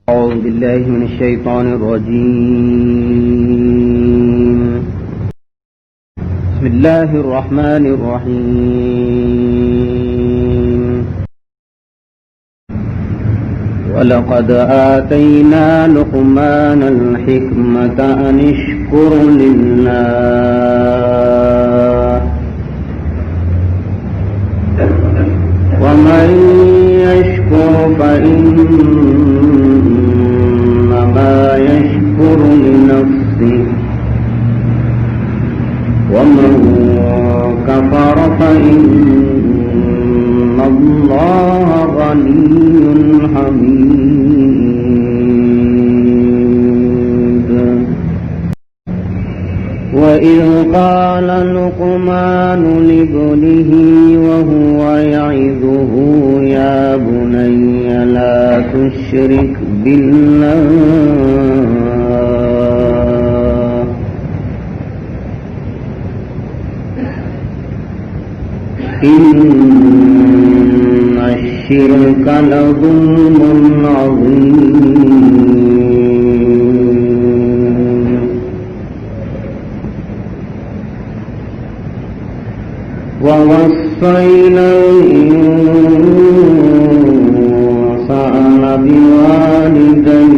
أعوذ بالله من الشيطان الرجيم. بسم الله الرحمن الرحيم. ولقد آتينا لقمان الحكمة أن اشكر لله ومن يشكر فإنما يشكر لنفسه ومن كفر فإن الله غني حميد. وإذ قال لقمان لابنه وهو يعظه يا بني لا تشرك بالله إن الشرك لظلم عظيم. ووصينا الإنسان بوالديه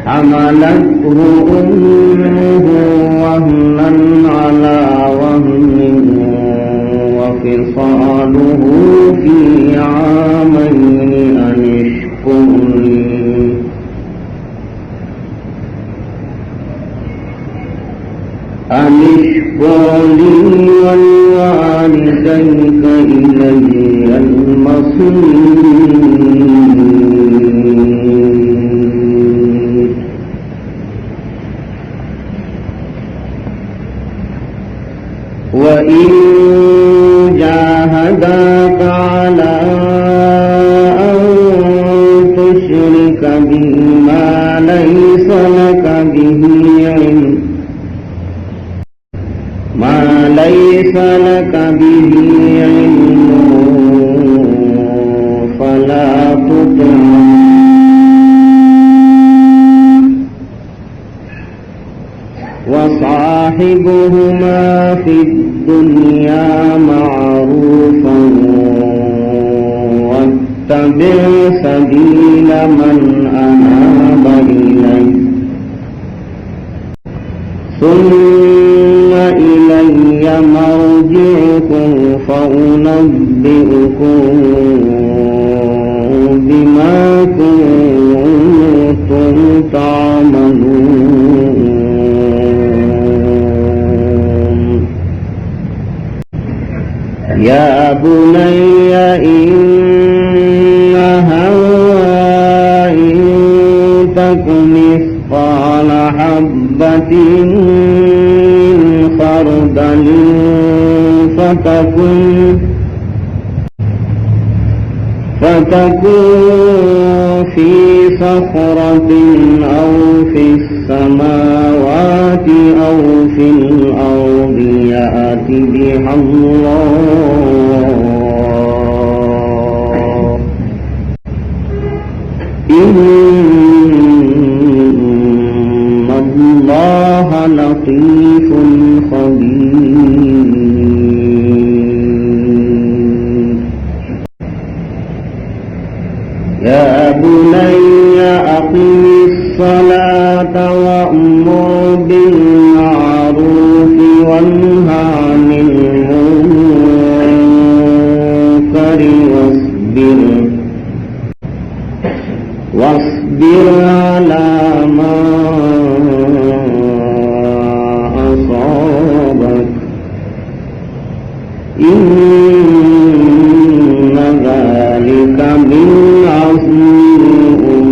حملته أمه وهنا على وهن وفصاله في عامين أن اشكر لي ولوالديك إلي المصير. وإن جاهداك على أن تشرك بي ما ليس لك به علم فلا تطعهما وصاحبهما في الدنيا معروفا واتبع سبيل من أناب إلي ثم إلي مرجعكم فأنبئكم بما كنتم تعملون. يا بني إنها إن تك مثقال حبة خردل فتكون في صخرة أو في السماوات أو في الأرض يأت بها الله إن الله لطيف خبير. يا بني أقم الصلاة وأمر بالمعروف وانه عن المنكر واصبر على ما أصابك إن ذلك من عزم الأمور.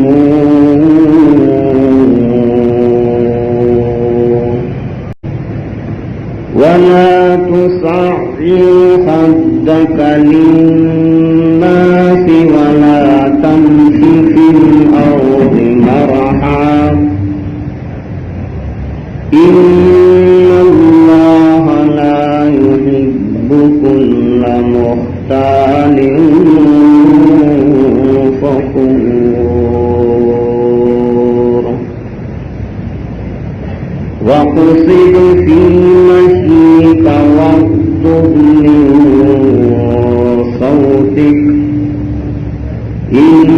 ولا تصعر خدك للناس ولا تمش في الأرض مرحا إن الله لا يحب كل مختال جواد فخور واقصد في مشيك واغضض من صوتك إن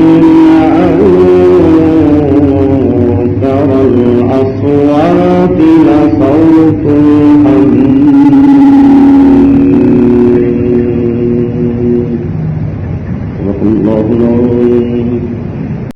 أنكر الأصوات لصوت